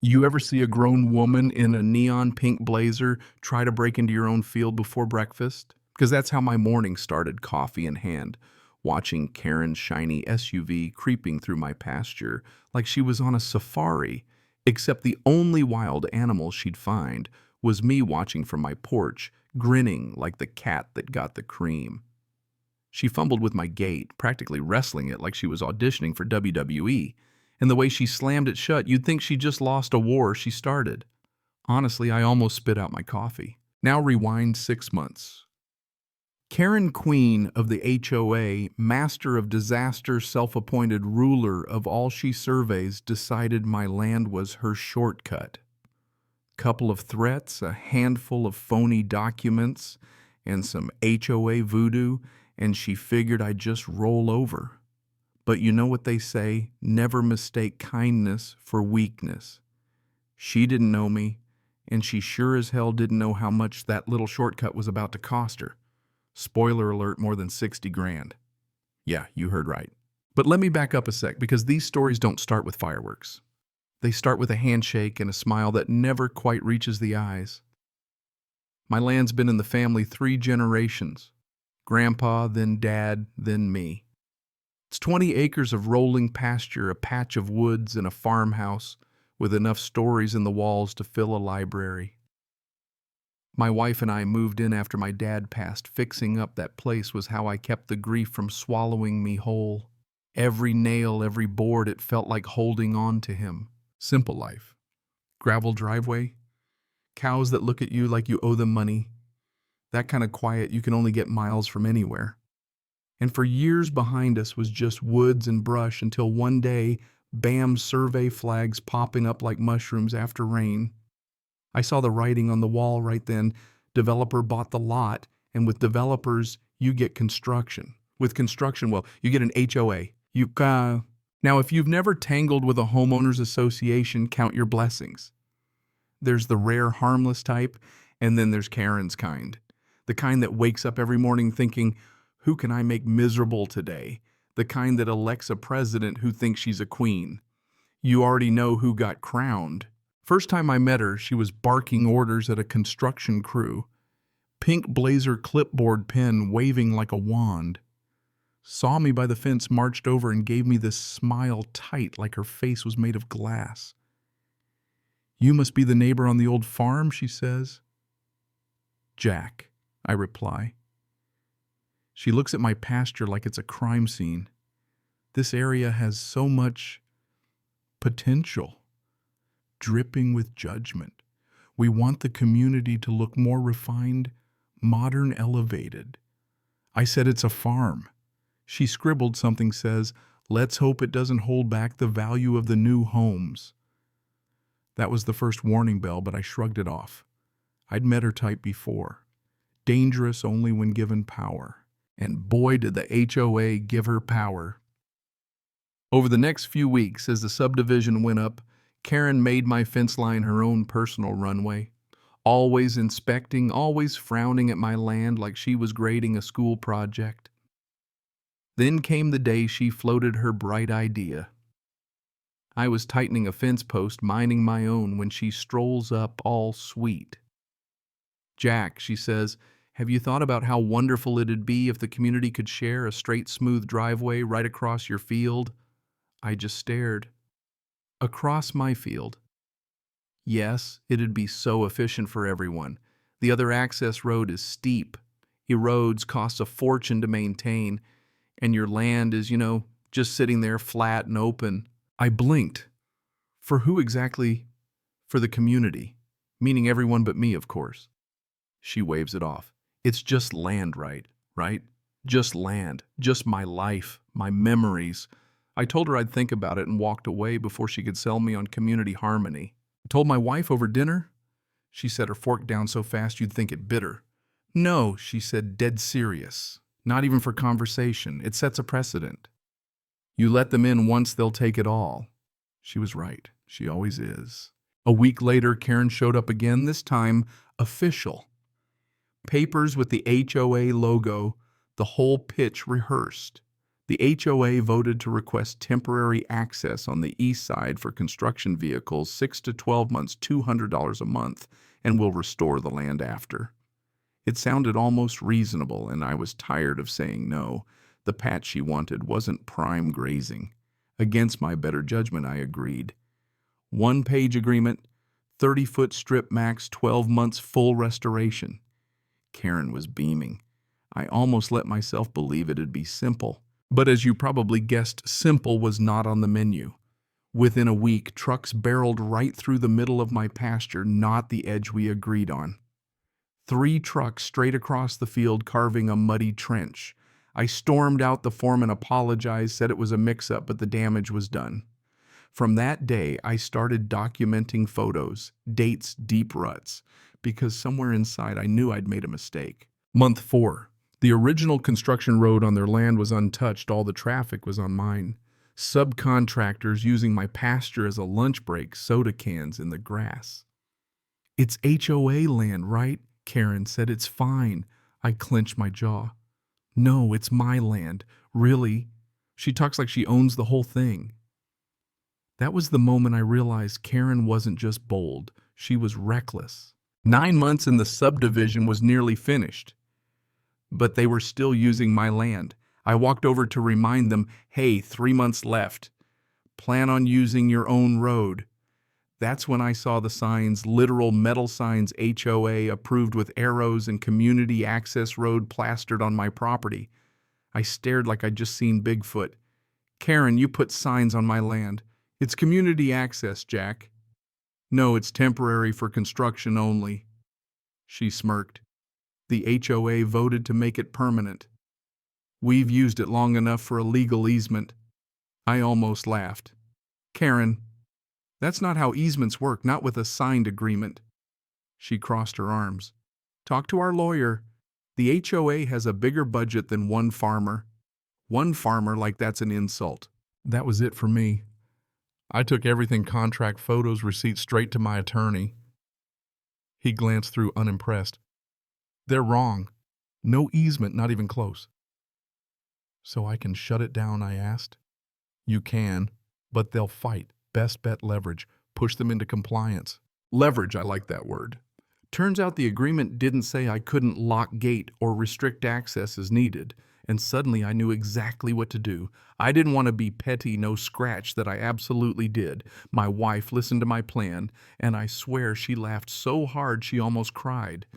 You ever see a grown woman in a neon pink blazer try to break into your own field before breakfast? Because that's how my morning started, coffee in hand, watching Karen's shiny SUV creeping through my pasture like she was on a safari, except the only wild animal she'd find was me watching from my porch, grinning like the cat that got the cream. She fumbled with my gate, practically wrestling it like she was auditioning for WWE. And the way she slammed it shut, you'd think she just lost a war she started. Honestly, I almost spit out my coffee. Now rewind 6 months. Karen Queen of the HOA, master of disaster, self-appointed ruler of all she surveys, decided my land was her shortcut. Couple of threats, a handful of phony documents, and some HOA voodoo, and she figured I'd just roll over. But you know what they say, never mistake kindness for weakness. She didn't know me, and she sure as hell didn't know how much that little shortcut was about to cost her. Spoiler alert, more than 60 grand. Yeah, you heard right. But let me back up a sec, because these stories don't start with fireworks. They start with a handshake and a smile that never quite reaches the eyes. My land's been in the family 3 generations. Grandpa, then Dad, then me. It's 20 acres of rolling pasture, a patch of woods, and a farmhouse with enough stories in the walls to fill a library. My wife and I moved in after my dad passed. Fixing up that place was how I kept the grief from swallowing me whole. Every nail, every board, it felt like holding on to him. Simple life. Gravel driveway. Cows that look at you like you owe them money. That kind of quiet you can only get miles from anywhere. And for years behind us was just woods and brush until one day, bam, survey flags popping up like mushrooms after rain. I saw the writing on the wall right then. Developer bought the lot, and with developers, you get construction. With construction, well, you get an HOA. Now, if you've never tangled with a homeowners association, count your blessings. There's the rare harmless type, and then there's Karen's kind. The kind that wakes up every morning thinking, who can I make miserable today? The kind that elects a president who thinks she's a queen. You already know who got crowned. First time I met her, she was barking orders at a construction crew. Pink blazer clipboard pen waving like a wand. Saw me by the fence, marched over and gave me this smile tight like her face was made of glass. You must be the neighbor on the old farm, she says. Jack, I reply. She looks at my pasture like it's a crime scene. This area has so much potential, dripping with judgment. We want the community to look more refined, modern, elevated. I said it's a farm. She scribbled something, says, let's hope it doesn't hold back the value of the new homes. That was the first warning bell, but I shrugged it off. I'd met her type before. Dangerous only when given power. And boy, did the HOA give her power. Over the next few weeks, as the subdivision went up, Karen made my fence line her own personal runway. Always inspecting, always frowning at my land like she was grading a school project. Then came the day she floated her bright idea. I was tightening a fence post, minding my own, when she strolls up all sweet. Jack, she says, have you thought about how wonderful it'd be if the community could share a straight, smooth driveway right across your field? I just stared. Across my field. Yes, it'd be so efficient for everyone. The other access road is steep, erodes, costs a fortune to maintain, and your land is, just sitting there flat and open. I blinked. For who exactly? For the community. Meaning everyone but me, of course. She waves it off. It's just land, right? Just land. Just my life, my memories. I told her I'd think about it and walked away before she could sell me on community harmony. I told my wife over dinner. She set her fork down so fast you'd think it bitter. No, she said, dead serious. Not even for conversation. It sets a precedent. You let them in once, they'll take it all. She was right. She always is. A week later, Karen showed up again, this time official. Papers with the HOA logo, the whole pitch rehearsed. The HOA voted to request temporary access on the east side for construction vehicles 6 to 12 months, $200 a month, and will restore the land after. It sounded almost reasonable, and I was tired of saying no. The patch she wanted wasn't prime grazing. Against my better judgment, I agreed. 1-page agreement, 30-foot strip max, 12 months full restoration. Karen was beaming. I almost let myself believe it'd be simple. But as you probably guessed, simple was not on the menu. Within a week, trucks barreled right through the middle of my pasture, not the edge we agreed on. 3 trucks straight across the field carving a muddy trench. I stormed out the foreman, apologized, said it was a mix-up, but the damage was done. From that day, I started documenting photos, dates, deep ruts, because somewhere inside I knew I'd made a mistake. Month 4. The original construction road on their land was untouched. All the traffic was on mine. Subcontractors using my pasture as a lunch break, soda cans in the grass. It's HOA land, right? Karen said. It's fine. I clenched my jaw. No, it's my land. Really? She talks like she owns the whole thing. That was the moment I realized Karen wasn't just bold. She was reckless. 9 months and the subdivision was nearly finished. But they were still using my land. I walked over to remind them, hey, 3 months left. Plan on using your own road. That's when I saw the signs, literal metal signs, HOA approved with arrows and community access road plastered on my property. I stared like I'd just seen Bigfoot. Karen, you put signs on my land. It's community access, Jack. No, it's temporary for construction only. She smirked. The HOA voted to make it permanent. We've used it long enough for a legal easement. I almost laughed. Karen, that's not how easements work, not with a signed agreement. She crossed her arms. Talk to our lawyer. The HOA has a bigger budget than one farmer. One farmer, like that's an insult. That was it for me. I took everything, contract, photos, receipts, straight to my attorney. He glanced through unimpressed. They're wrong. No easement, not even close. So I can shut it down, I asked. You can, but they'll fight. Best bet leverage. Push them into compliance. Leverage, I like that word. Turns out the agreement didn't say I couldn't lock gate or restrict access as needed, and suddenly I knew exactly what to do. I didn't want to be petty, no scratch, that I absolutely did. My wife listened to my plan, and I swear she laughed so hard she almost cried.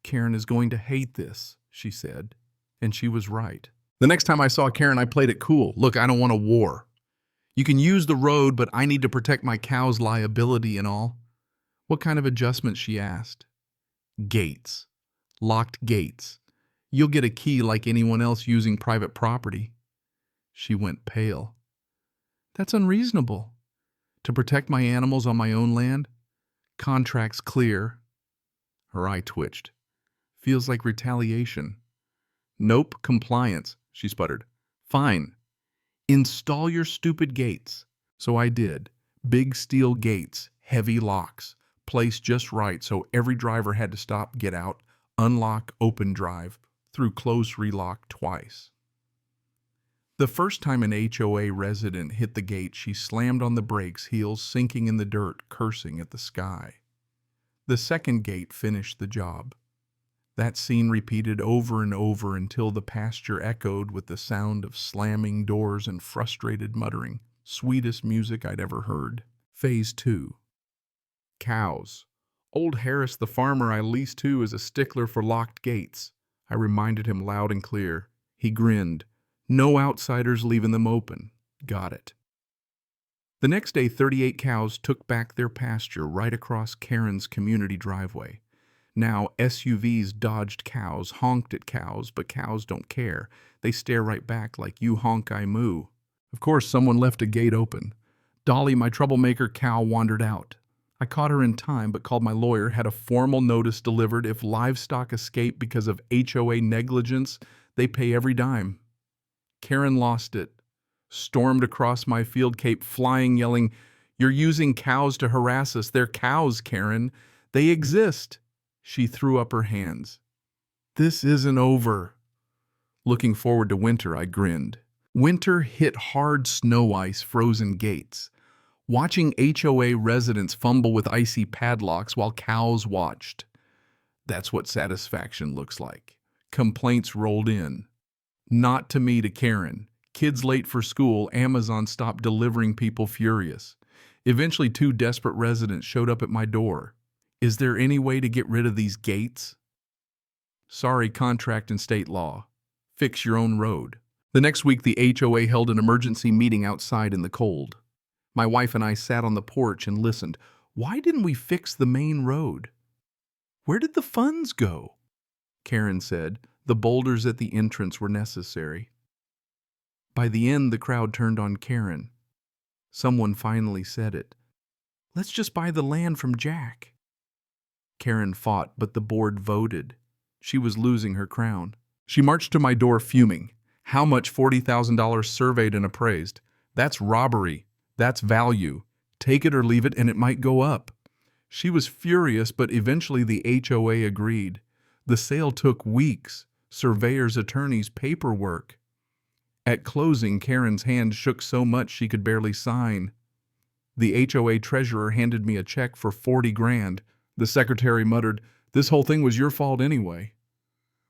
Karen is going to hate this, she said, and she was right. The next time I saw Karen, I played it cool. Look, I don't want a war. You can use the road, but I need to protect my cow's liability and all. What kind of adjustments, she asked. Gates. Locked gates. You'll get a key like anyone else using private property. She went pale. That's unreasonable. To protect my animals on my own land? Contract's clear. Her eye twitched. Feels like retaliation. Nope, compliance, she sputtered. Fine. Install your stupid gates. So I did. Big steel gates, heavy locks, placed just right so every driver had to stop, get out, unlock, open drive, through close relock twice. The first time an HOA resident hit the gate, she slammed on the brakes, heels sinking in the dirt, cursing at the sky. The second gate finished the job. That scene repeated over and over until the pasture echoed with the sound of slamming doors and frustrated muttering. Sweetest music I'd ever heard. Phase 2. Cows. Old Harris, the farmer I leased to, is a stickler for locked gates. I reminded him loud and clear. He grinned. No outsiders leaving them open. Got it. The next day, 38 cows took back their pasture right across Karen's community driveway. Now, SUVs dodged cows, honked at cows, but cows don't care. They stare right back like you honk, I moo. Of course, someone left a gate open. Dolly, my troublemaker cow, wandered out. I caught her in time, but called my lawyer, had a formal notice delivered. If livestock escape because of HOA negligence, they pay every dime. Karen lost it. Stormed across my field cape, flying, yelling, "You're using cows to harass us. They're cows, Karen. They exist." She threw up her hands. This isn't over. Looking forward to winter, I grinned. Winter hit hard snow ice frozen gates. Watching HOA residents fumble with icy padlocks while cows watched. That's what satisfaction looks like. Complaints rolled in. Not to me, to Karen. Kids late for school, Amazon stopped delivering, people furious. Eventually, 2 desperate residents showed up at my door. Is there any way to get rid of these gates? Sorry, contract and state law. Fix your own road. The next week, the HOA held an emergency meeting outside in the cold. My wife and I sat on the porch and listened. Why didn't we fix the main road? Where did the funds go? Karen said. The boulders at the entrance were necessary. By the end, the crowd turned on Karen. Someone finally said it. Let's just buy the land from Jack. Karen fought, but the board voted. She was losing her crown. She marched to my door fuming. How much? $40,000 surveyed and appraised. That's robbery. That's value. Take it or leave it, and it might go up. She was furious, but eventually the HOA agreed. The sale took weeks. Surveyors, attorneys, paperwork. At closing, Karen's hand shook so much she could barely sign. The HOA treasurer handed me a check for $40,000. The secretary muttered, "This whole thing was your fault anyway."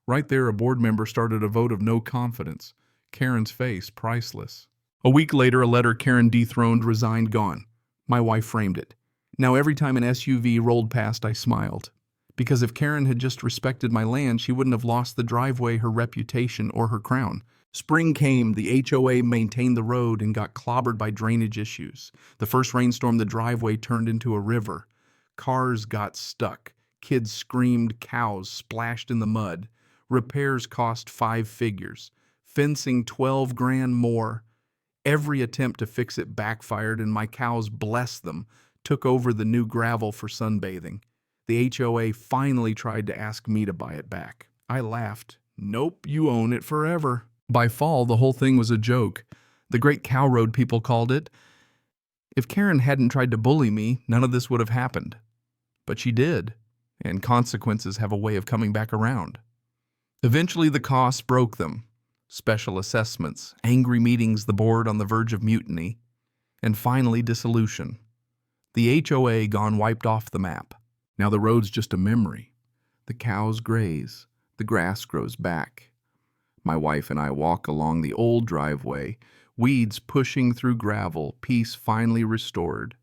Right there, a board member started a vote of no confidence. Karen's face, priceless. A week later, a letter Karen dethroned, resigned, gone. My wife framed it. Now every time an SUV rolled past, I smiled. Because if Karen had just respected my land, she wouldn't have lost the driveway, her reputation, or her crown. Spring came, the HOA maintained the road and got clobbered by drainage issues. The first rainstorm, the driveway turned into a river. Cars got stuck. Kids screamed, cows splashed in the mud. Repairs cost 5 figures. Fencing $12,000 more. Every attempt to fix it backfired, and my cows, bless them, took over the new gravel for sunbathing. The HOA finally tried to ask me to buy it back. I laughed. Nope, you own it forever. By fall, the whole thing was a joke. The Great Cow Road, people called it. If Karen hadn't tried to bully me, none of this would have happened. But she did, and consequences have a way of coming back around. Eventually, the costs broke them. Special assessments, angry meetings, the board on the verge of mutiny, and finally dissolution. The HOA gone, wiped off the map. Now the road's just a memory. The cows graze. The grass grows back. My wife and I walk along the old driveway, weeds pushing through gravel, peace finally restored.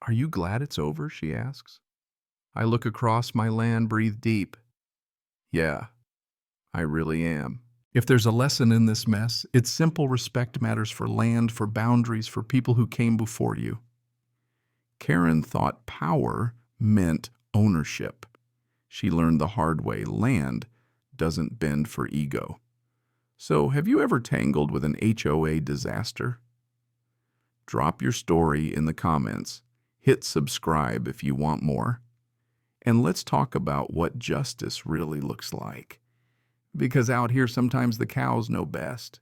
Are you glad it's over? She asks. I look across my land, breathe deep. Yeah, I really am. If there's a lesson in this mess, it's simple respect matters for land, for boundaries, for people who came before you. Karen thought power meant ownership. She learned the hard way. Land doesn't bend for ego. So, have you ever tangled with an HOA disaster? Drop your story in the comments. Hit subscribe if you want more. And let's talk about what justice really looks like. Because out here, sometimes the cows know best.